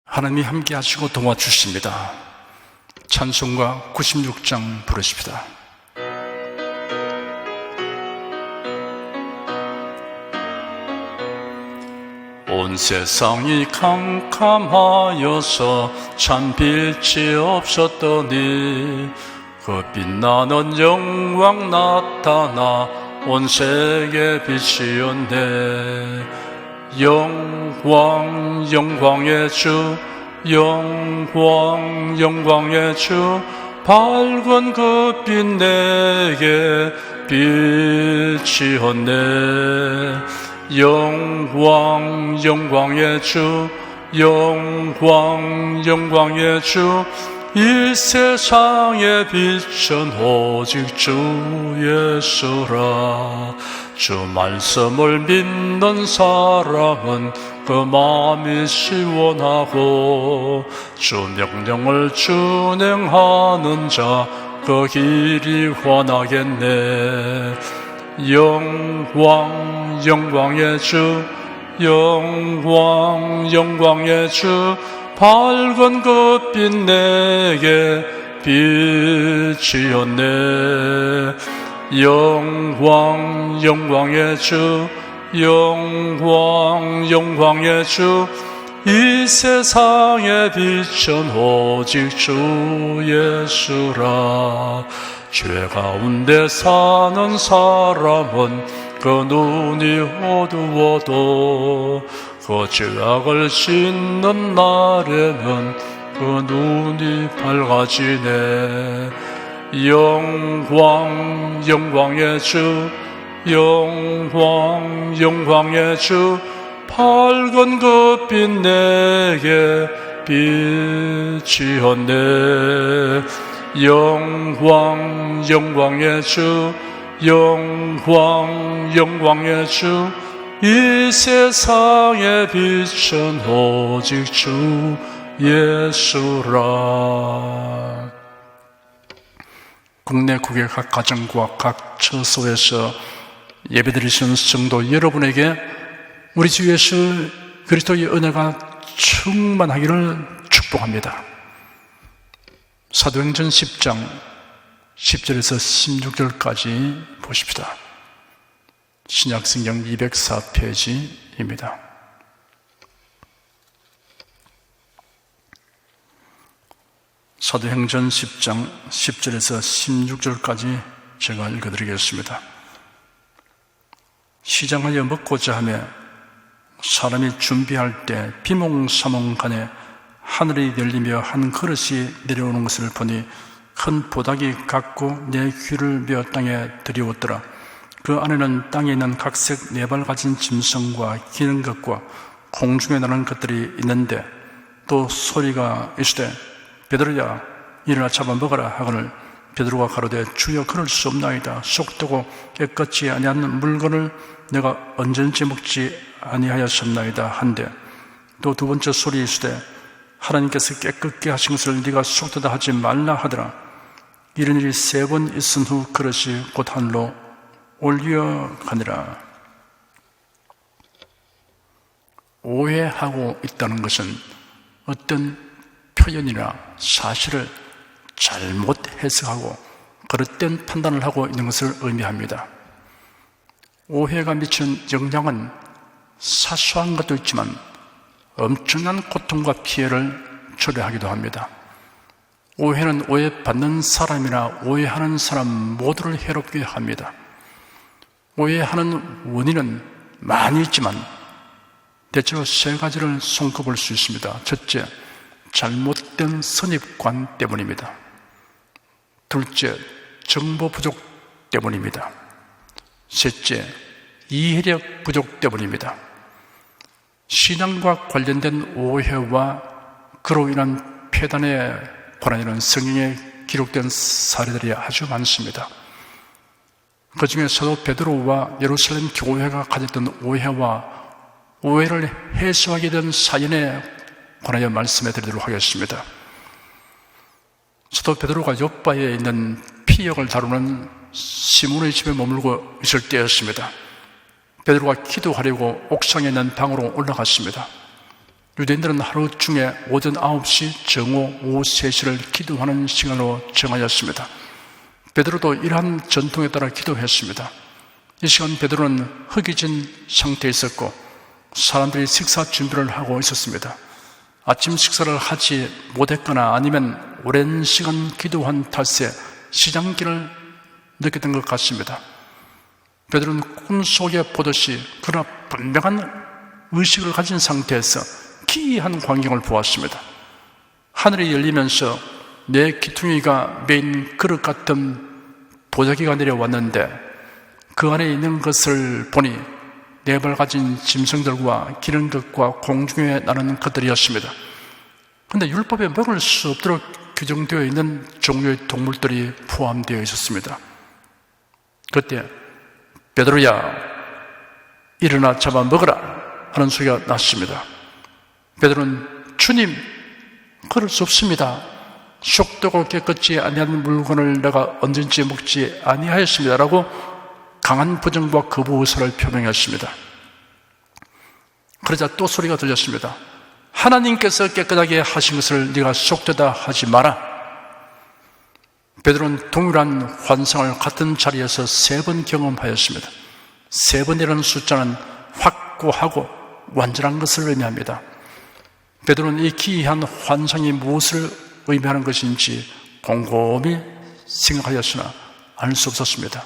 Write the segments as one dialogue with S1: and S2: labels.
S1: 하나님이 함께 하시고 도와주십니다. 찬송가 96장 부르십시다. 온 세상이 캄캄하여서 참 빛이 없었더니 그 빛나는 영광 나타나 온 세계 빛이었네. 영광 영광의 주, 영광 영광의 주, 밝은 그 빛 내게 빛이었네. 영광 영광의 주, 영광 영광의 주, 이 세상의 빛은 오직 주 예수라. 주 말씀을 믿는 사람은 그 마음이 시원하고 주 명령을 준행하는 자 그 길이 환하겠네. 영광 영광의 주, 영광 영광의 주, 밝은 그 빛 내게 빛이었네. 영광 영광의 주, 영광 영광의 주, 이 세상의 빛은 오직 주 예수라. 죄 가운데 사는 사람은 그 눈이 어두워도 그 죄악을 씻는 날에는 그 눈이 밝아지네. 영광 영광의 주, 영광 영광의 주, 밝은 그 빛 내게 빛이었네. 영광 영광의 주, 영광 영광의 주, 이 세상의 빛은 오직 주 예수라. 국내 국외 각 가정과 각 처소에서 예배드리시는 성도 여러분에게 우리 주 예수 그리스도의 은혜가 충만하기를 축복합니다. 사도행전 10장 10절에서 16절까지 보십시다. 신약성경 204페이지입니다. 사도행전 10장 10절에서 16절까지 제가 읽어드리겠습니다. 시장하여 먹고자 하며 사람이 준비할 때 비몽사몽간에 하늘이 열리며 한 그릇이 내려오는 것을 보니 큰 보닥이 같고 내 귀를 메어 땅에 들이웠더라. 그 안에는 땅에 있는 각색 네 발 가진 짐승과 기는 것과 공중에 나는 것들이 있는데 또 소리가 이르되 베드로야 일어나 잡아 먹어라 하거늘 베드로가 가로되 주여 그럴 수 없나이다. 속되고 깨끗지 아니한 물건을 내가 언제든지 먹지 아니하였었나이다 한데 또 두 번째 소리 이르되 하나님께서 깨끗게 하신 것을 네가 속되다 하지 말라 하더라. 이런 일이 세 번 있은 후 그릇이 곧 하늘로 올려가니라. 오해하고 있다는 것은 어떤 표현이나 사실을 잘못 해석하고 그릇된 판단을 하고 있는 것을 의미합니다. 오해가 미치는 영향은 사소한 것도 있지만 엄청난 고통과 피해를 초래하기도 합니다. 오해는 오해받는 사람이나 오해하는 사람 모두를 해롭게 합니다. 오해하는 원인은 많이 있지만 대체로 세 가지를 손꼽을 수 있습니다. 첫째, 잘못된 선입관 때문입니다. 둘째, 정보 부족 때문입니다. 셋째, 이해력 부족 때문입니다. 신앙과 관련된 오해와 그로 인한 폐단에 관한 성경에 기록된 사례들이 아주 많습니다. 그 중에 사도 베드로와 예루살렘 교회가 가졌던 오해와 오해를 해소하게 된 사연에 관하여 말씀해 드리도록 하겠습니다. 사도 베드로가 요바에 있는 피역을 다루는 시몬의 집에 머물고 있을 때였습니다. 베드로가 기도하려고 옥상에 있는 방으로 올라갔습니다. 유대인들은 하루 중에 오전 9시, 정오, 오후 3시를 기도하는 시간으로 정하였습니다. 베드로도 이러한 전통에 따라 기도했습니다. 이 시간 베드로는 허기진 상태에 있었고 사람들이 식사 준비를 하고 있었습니다. 아침 식사를 하지 못했거나 아니면 오랜 시간 기도한 탓에 시장기를 느꼈던 것 같습니다. 베드로는 꿈속에 보듯이 그러나 분명한 의식을 가진 상태에서 기이한 광경을 보았습니다. 하늘이 열리면서 내 기퉁이가 메인 그릇 같은 보자기가 내려왔는데 그 안에 있는 것을 보니 네 발 가진 짐승들과 기는 것과 공중에 나는 것들이었습니다. 그런데 율법에 먹을 수 없도록 규정되어 있는 종류의 동물들이 포함되어 있었습니다. 그때 베드로야 일어나 잡아 먹으라 하는 소리가 났습니다. 베드로는 주님 그럴 수 없습니다. 속되고 깨끗이 아니한 물건을 내가 언제든지 먹지 아니하였습니다 라고 강한 부정과 거부 의사를 표명했습니다. 그러자 또 소리가 들렸습니다. 하나님께서 깨끗하게 하신 것을 네가 속되다 하지 마라. 베드로는 동일한 환상을 같은 자리에서 3번 경험하였습니다. 3번이라는 숫자는 확고하고 완전한 것을 의미합니다. 베드로는 이 기이한 환상이 무엇을 의미하는 것인지 곰곰이 생각하였으나 알 수 없었습니다.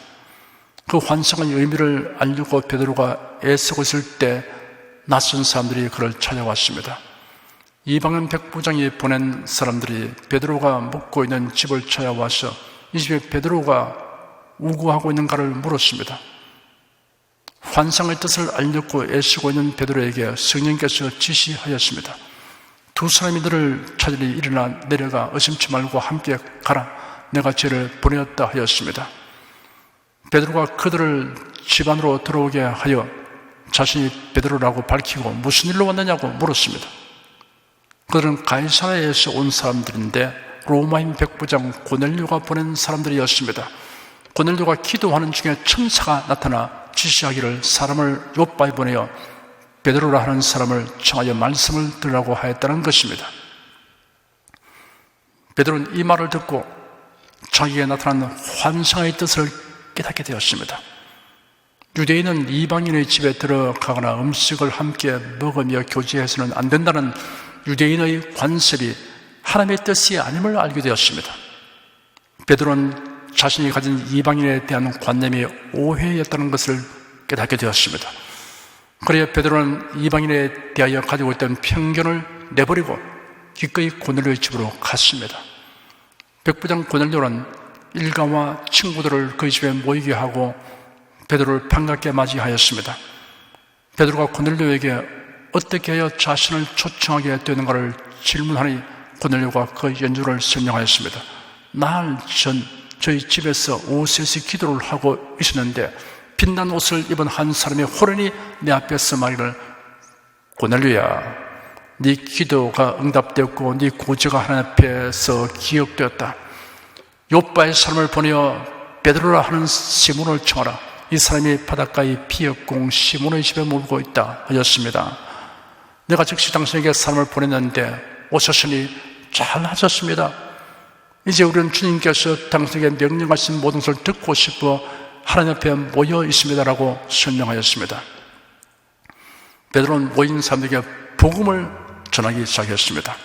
S1: 그 환상의 의미를 알려고 베드로가 애쓰고 있을 때 낯선 사람들이 그를 찾아왔습니다. 이방인 백부장이 보낸 사람들이 베드로가 묵고 있는 집을 찾아와서 이 집에 베드로가 우고하고 있는가를 물었습니다. 환상의 뜻을 알려고 애쓰고 있는 베드로에게 성령께서 지시하였습니다. 2 사람이 너를 찾으니 일어나 내려가 의심치 말고 함께 가라. 내가 죄를 보내었다 하였습니다. 베드로가 그들을 집 안으로 들어오게 하여 자신이 베드로라고 밝히고 무슨 일로 왔느냐고 물었습니다. 그들은 가이사랴에서 온 사람들인데 로마인 백부장 고넬료가 보낸 사람들이었습니다. 고넬료가 기도하는 중에 천사가 나타나 지시하기를 사람을 요바에 보내어 베드로라 하는 사람을 청하여 말씀을 들으라고 하였다는 것입니다. 베드로는 이 말을 듣고 자기에게 나타난 환상의 뜻을 깨닫게 되었습니다. 유대인은 이방인의 집에 들어가거나 음식을 함께 먹으며 교제해서는 안 된다는 유대인의 관습이 하나님의 뜻이 아님을 알게 되었습니다. 베드로는 자신이 가진 이방인에 대한 관념이 오해였다는 것을 깨닫게 되었습니다. 그래야 베드로는 이방인에 대하여 가지고 있던 편견을 내버리고 기꺼이 고넬료의 집으로 갔습니다. 백부장 고넬료는 일가와 친구들을 그의 집에 모이게 하고 베드로를 반갑게 맞이하였습니다. 베드로가 고넬료에게 어떻게 하여 자신을 초청하게 되는가를 질문하니 고넬료가 그 연주를 설명하였습니다. 나흘 전 저희 집에서 오후 3시 기도를 하고 있었는데 빛난 옷을 입은 한 사람이 호련히 내 앞에서 말이를 고넬료야, 네 기도가 응답되었고 네 구제가 하나님 앞에서 기억되었다. 요바의 사람을 보내어 베드로라 하는 시몬을 청하라. 이 사람이 바닷가의 피역공 시몬의 집에 묵고 있다 하였습니다. 내가 즉시 당신에게 사람을 보냈는데 오셨으니 잘하셨습니다. 이제 우리는 주님께서 당신에게 명령하신 모든 것을 듣고 싶어 하나님 앞에 모여 있습니다라고 설명하였습니다. 베드로는 모인 사람들에게 복음을 전하기 시작했습니다.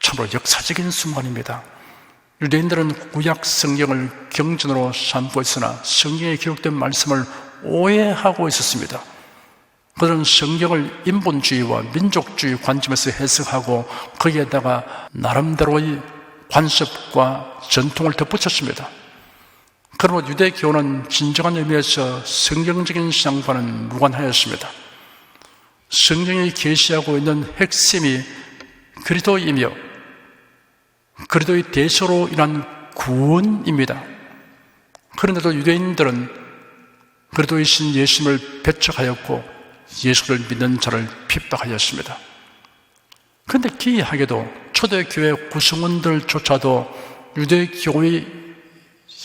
S1: 참으로 역사적인 순간입니다. 유대인들은 구약 성경을 경전으로 삼고 있으나 성경에 기록된 말씀을 오해하고 있었습니다. 그들은 성경을 인본주의와 민족주의 관점에서 해석하고 거기에다가 나름대로의 관습과 전통을 덧붙였습니다. 그러므로 유대교는 진정한 의미에서 성경적인 신앙과는 무관하였습니다. 성경이 계시하고 있는 핵심이 그리스도이며 그리스도의 대속으로 인한 구원입니다. 그런데도 유대인들은 그리스도의 신 예수님을 배척하였고 예수를 믿는 자를 핍박하였습니다. 그런데 기이하게도 초대교회 구성원들조차도 유대교의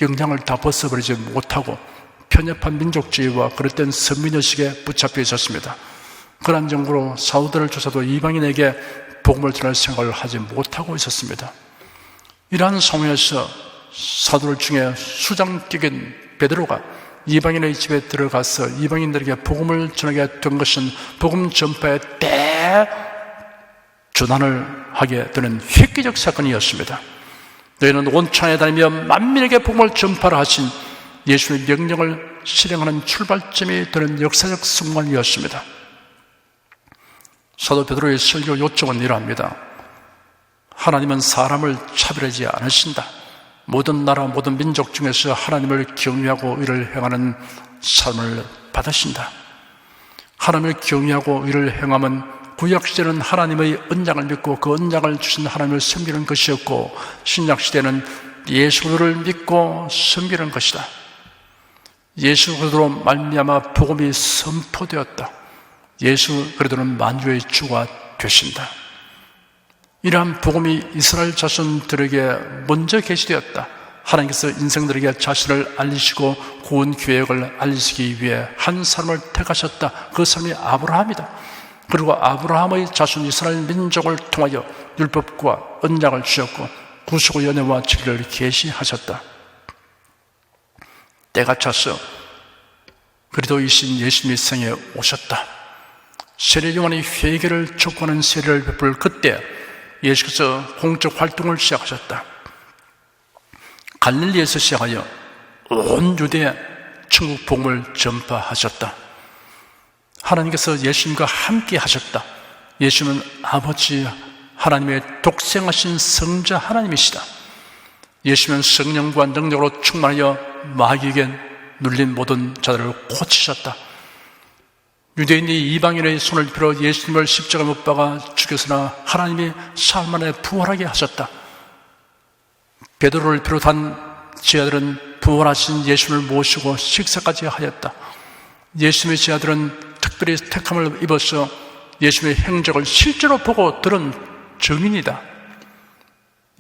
S1: 영향을 다 벗어버리지 못하고 편협한 민족주의와 그릇된 선민의식에 붙잡혀 있었습니다. 그런 정도로 사도들을 조사도 이방인에게 복음을 전할 생각을 하지 못하고 있었습니다. 이러한 상황에서 사도들 중에 수장격인 베드로가 이방인의 집에 들어가서 이방인들에게 복음을 전하게 된 것은 복음 전파에 대전환을 하게 되는 획기적 사건이었습니다. 너희는 온 천하에 다니며 만민에게 복음을 전파라 하신 예수의 명령을 실행하는 출발점이 되는 역사적 순간이었습니다. 사도 베드로의 설교 요청은 이러합니다. 하나님은 사람을 차별하지 않으신다. 모든 나라 모든 민족 중에서 하나님을 경외하고 의를 행하는 삶을 받으신다. 하나님을 경외하고 의를 행함은 구약시대는 하나님의 언약을 믿고 그 언약을 주신 하나님을 섬기는 것이었고 신약시대는 예수 그리스도를 믿고 섬기는 것이다. 예수 그리스도로 말미암아 복음이 선포되었다. 예수 그리스도는 만유의 주가 되신다. 이러한 복음이 이스라엘 자손들에게 먼저 계시되었다. 하나님께서 인생들에게 자신을 알리시고 구원 계획을 알리시기 위해 한 사람을 택하셨다. 그 사람이 아브라함이다. 그리고 아브라함의 자손 이스라엘 민족을 통하여 율법과 언약을 주셨고 구속의 연회와 진리를 계시하셨다. 때가 차서 그리스도이신 예수님이 세상에 오셨다. 세례 요한이 회개를 촉구하는 세례를 베풀 그때 예수께서 공적 활동을 시작하셨다. 갈릴리에서 시작하여 온 유대에 천국 복음을 전파하셨다. 하나님께서 예수님과 함께 하셨다. 예수님은 아버지 하나님의 독생하신 성자 하나님이시다. 예수님은 성령과 능력으로 충만하여 마귀에게 눌린 모든 자들을 고치셨다. 유대인이 이방인의 손을 빌어 예수님을 십자가에 못 박아 죽였으나 하나님이 사흘 만에 부활하게 하셨다. 베드로를 비롯한 제자들은 부활하신 예수님을 모시고 식사까지 하였다. 예수님의 제자들은 특별히 택함을 입어서 예수님의 행적을 실제로 보고 들은 증인이다.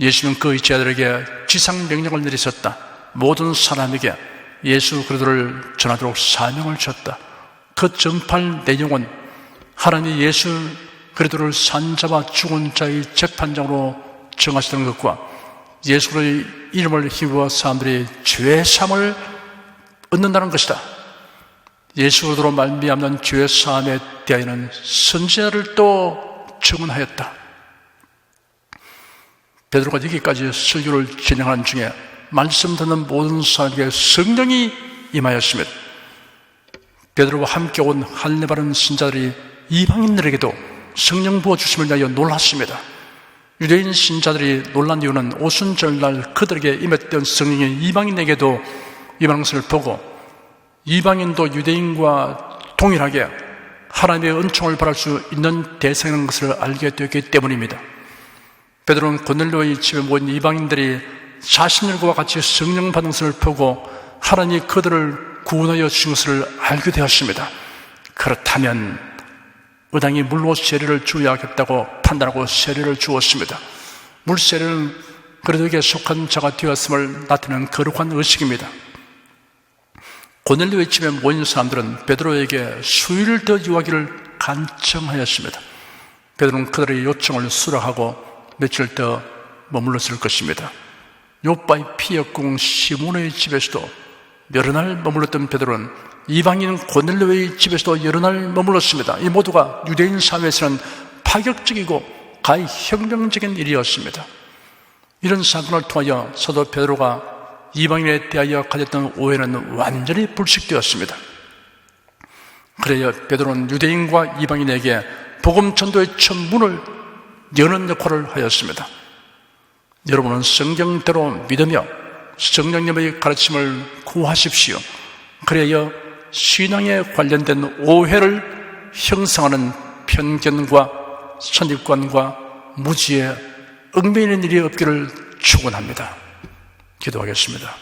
S1: 예수님은 그의 제자들에게 지상명령을 내리셨다. 모든 사람에게 예수 그리스도를 전하도록 사명을 주셨다. 그 전파할 내용은 하나님이 예수 그리스도를 산자와 죽은 자의 재판장으로 정하시던 것과 예수 그리스도의 이름을 힘입어 사람들이 죄사함을 얻는다는 것이다. 예수 그리스도로 말미암는 죄사함에 대하여는 선지자를 또 증언하였다. 베드로가 여기까지 설교를 진행하는 중에 말씀 듣는 모든 사람에게 성령이 임하였습니다. 베드로와 함께 온 할례 받은 신자들이 이방인들에게도 성령 부어주심을 위하여 놀랐습니다. 유대인 신자들이 놀란 이유는 오순절날 그들에게 임했던 성령이 이방인에게도 임하는 것을 보고 이방인도 유대인과 동일하게 하나님의 은총을 받을 수 있는 대상인 것을 알게 되었기 때문입니다. 베드로는 고넬료의 집에 모인 이방인들이 자신들과 같이 성령 받은 것을 보고 하나님이 그들을 구원하여 주신 것을 알게 되었습니다. 그렇다면 의당이 물로 세례를 주어야겠다고 판단하고 세례를 주었습니다. 물 세례는 그리스도에게 속한 자가 되었음을 나타내는 거룩한 의식입니다. 고넬료의 집에 모인 사람들은 베드로에게 수일을 더 유하기를 간청하였습니다. 베드로는 그들의 요청을 수락하고 며칠 더 머물렀을 것입니다. 요바의 피역공 시몬의 집에서도 여러 날 머물렀던 베드로는 이방인 고넬료의 집에서도 여러 날 머물렀습니다. 이 모두가 유대인 사회에서는 파격적이고 가히 혁명적인 일이었습니다. 이런 사건을 통하여 사도 베드로가 이방인에 대하여 가졌던 오해는 완전히 불식되었습니다. 그래야 베드로는 유대인과 이방인에게 복음 전도의 첫 문을 여는 역할을 하였습니다. 여러분은 성경대로 믿으며 성령님의 가르침을 구하십시오. 그래야 신앙에 관련된 오해를 형성하는 편견과 선입관과 무지에 얽매이는 일이 없기를 축원합니다. 기도하겠습니다.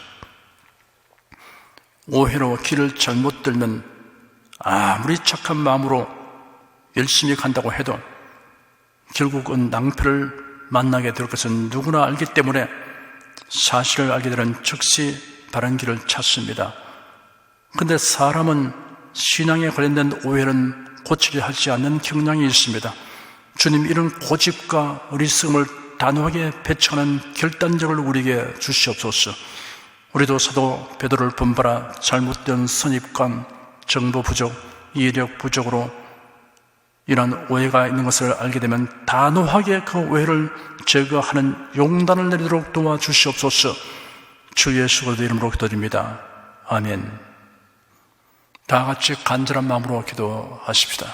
S1: 오해로 길을 잘못 들면 아무리 착한 마음으로 열심히 간다고 해도 결국은 낭패를 만나게 될 것은 누구나 알기 때문에 사실을 알게 되는 즉시 바른 길을 찾습니다. 그런데 사람은 신앙에 관련된 오해는 고치려 하지 않는 경향이 있습니다. 주님, 이런 고집과 어리석음을 단호하게 배척하는 결단력을 우리에게 주시옵소서. 우리도 사도 베드로를 본받아 잘못된 선입관, 정보 부족, 이해력 부족으로 이런 오해가 있는 것을 알게 되면 단호하게 그 오해를 제거하는 용단을 내리도록 도와주시옵소서. 주 예수 그리스도의 이름으로 기도드립니다. 아멘. 다 같이 간절한 마음으로 기도하십시다.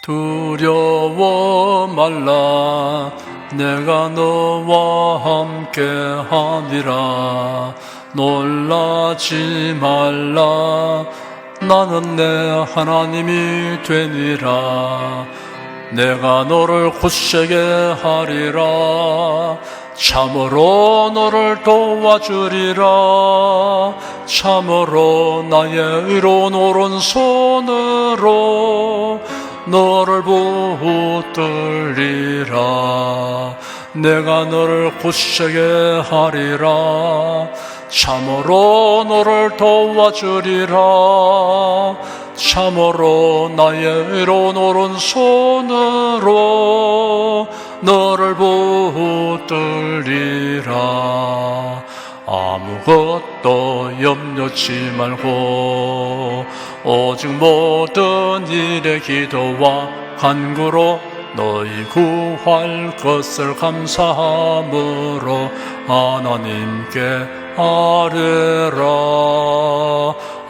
S1: 두려워 말라 내가 너와 함께 하니라 놀라지 말라 나는 내 하나님이 되니라 내가 너를 굳세게 하리라 참으로 너를 도와주리라 참으로 나의 의로운 오른손으로 너를 붙들리라 내가 너를 굳세게 하리라 참으로 너를 도와주리라 참으로 나의 의로운 오른손으로 너를 붙들리라 아무것도 염려치 말고 오직 모든 일에 기도와 간구로 너희 구할 것을 감사함으로 하나님께 아뢰라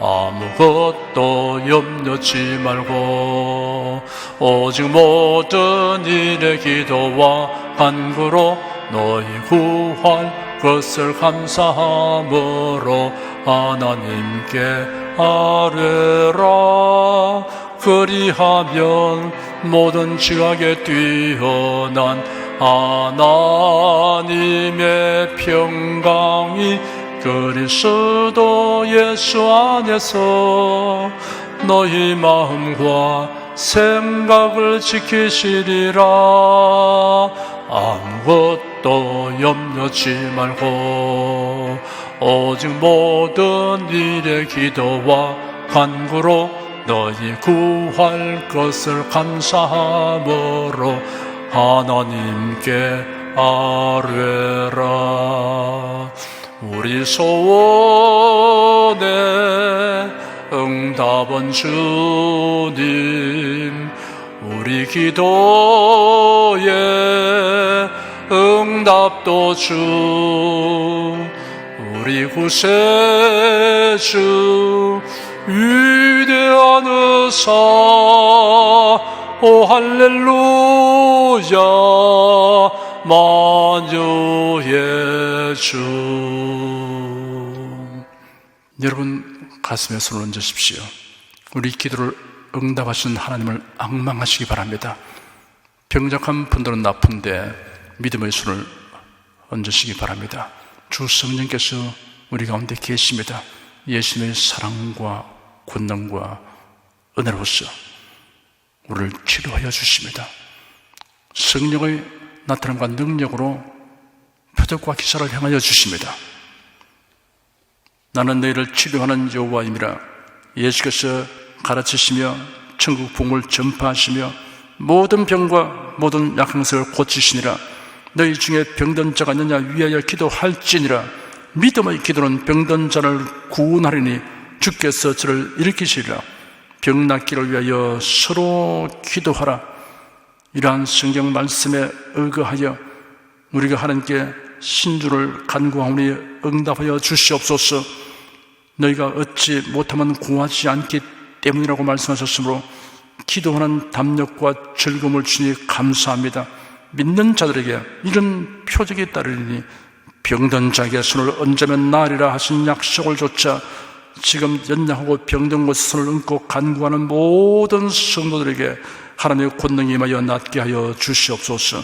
S1: 아무것도 염려치 말고 오직 모든 일에 기도와 간구로 너희 구할 것을 감사함으로 하나님께 아뢰라 그리하면 모든 지각에 뛰어난 하나님의 평강이 그리스도 예수 안에서 너희 마음과 생각을 지키시리라 아무것도 염려치 말고 오직 모든 일에 기도와 간구로 너희 구할 것을 감사함으로 하나님께 아뢰라 우리 소원의 응답은 주님 우리 기도의 응답도 주 우리 구세주 위대한 의사 오 할렐루야 만유의 주 여러분 가슴에 손을 얹으십시오 우리 기도를 응답하시는 하나님을 앙망하시기 바랍니다 병작한 분들은 나쁜데 믿음의 손을 얹으시기 바랍니다 주 성령께서 우리 가운데 계십니다 예수님의 사랑과 권능과 은혜로서 우리를 치료하여 주십니다 성령의 나타남과 능력으로 표적과 기사를 행하여 주십니다 나는 너희를 치료하는 여호와임이라 예수께서 가르치시며 천국 복음을 전파하시며 모든 병과 모든 약한 것을 고치시니라 너희 중에 병든 자가 있느냐 위하여 기도할지니라 믿음의 기도는 병든 자를 구원하리니 주께서 저를 일으키시리라 병 낫기를 위하여 서로 기도하라 이러한 성경 말씀에 의거하여 우리가 하나님께 신주를 간구하오니 응답하여 주시옵소서 너희가 얻지 못하면 구하지 않기 때문이라고 말씀하셨으므로 기도하는 담력과 즐거움을 주니 감사합니다 믿는 자들에게 이런 표적이 따르리니 병든 자에게 손을 얹으면 나으리라 하신 약속을 조차 지금 연약하고 병든 곳에 손을 얹고 간구하는 모든 성도들에게 하나님의 권능이 임하여 낫게 하여 주시옵소서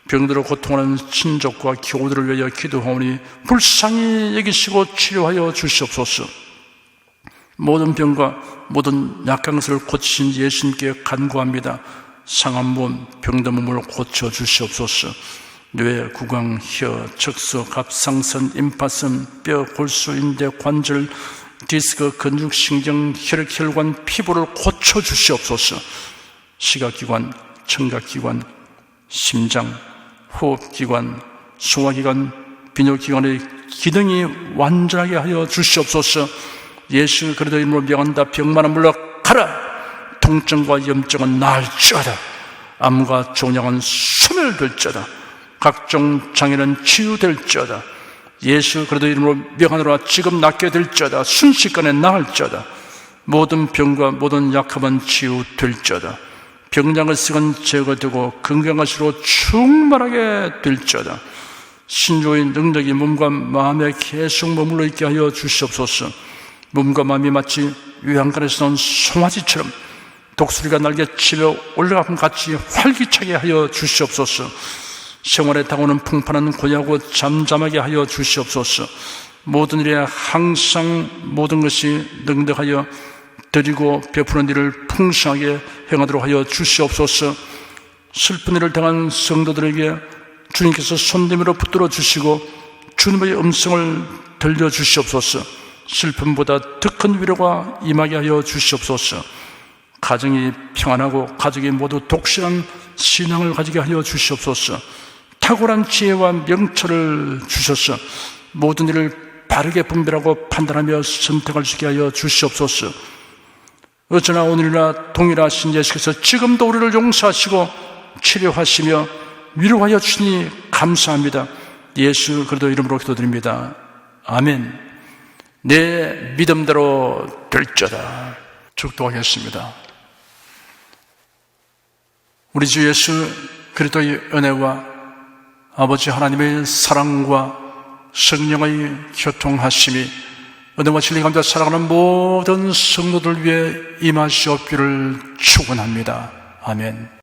S1: 병들어 고통하는 친족과 교우들을 위하여 기도하오니 불쌍히 여기시고 치료하여 주시옵소서 모든 병과 모든 약한 것을 고치신 예수님께 간구합니다 상한 몸, 병든 몸을 고쳐주시옵소서 뇌, 구강, 혀, 척수, 갑상선, 임파선, 뼈, 골수, 인대, 관절, 디스크, 근육, 신경, 혈액, 혈관, 피부를 고쳐주시옵소서 시각기관, 청각기관, 심장, 호흡기관, 소화기관, 비뇨기관의 기능이 완전하게 하여 주시옵소서 예수 그리스도 이름으로 명한다 병만은 물러가라 통증과 염증은 나을지어다 암과 종양은 소멸될지어다 각종 장애는 치유될지어다 예수 그리스도 이름으로 명하노라 지금 낫게 될지어다 순식간에 나을지어다 모든 병과 모든 약함은 치유될지어다 병장을 썩은 제거되고 건강하시로 충만하게 될지어다. 신조의 능력이 몸과 마음에 계속 머물러 있게 하여 주시옵소서. 몸과 마음이 마치 요양간에서 나온 송아지처럼 독수리가 날개 치며 올라가면 같이 활기차게 하여 주시옵소서. 생활에 다가오는 풍파는 고요하고 잠잠하게 하여 주시옵소서. 모든 일에 항상 모든 것이 능력하여 드리고 베푸는 일을 풍성하게 행하도록 하여 주시옵소서. 슬픈 일을 당한 성도들에게 주님께서 손님으로 붙들어 주시고 주님의 음성을 들려주시옵소서. 슬픔보다 더 큰 위로가 임하게 하여 주시옵소서. 가정이 평안하고 가족이 모두 독실한 신앙을 가지게 하여 주시옵소서. 탁월한 지혜와 명철을 주셔서 모든 일을 바르게 분별하고 판단하며 선택할 수 있게 하여 주시옵소서. 어쩌나 오늘이나 동일하신 예수께서 지금도 우리를 용서하시고 치료하시며 위로하여 주시니 감사합니다. 예수 그리스도 이름으로 기도드립니다. 아멘. 내 믿음대로 될지어다. 축도하겠습니다. 우리 주 예수 그리스도의 은혜와 아버지 하나님의 사랑과 성령의 교통하심이 은혜와 진리 가운데 살아가는 모든 성도들 위해 임하시옵기를 축원합니다. 아멘.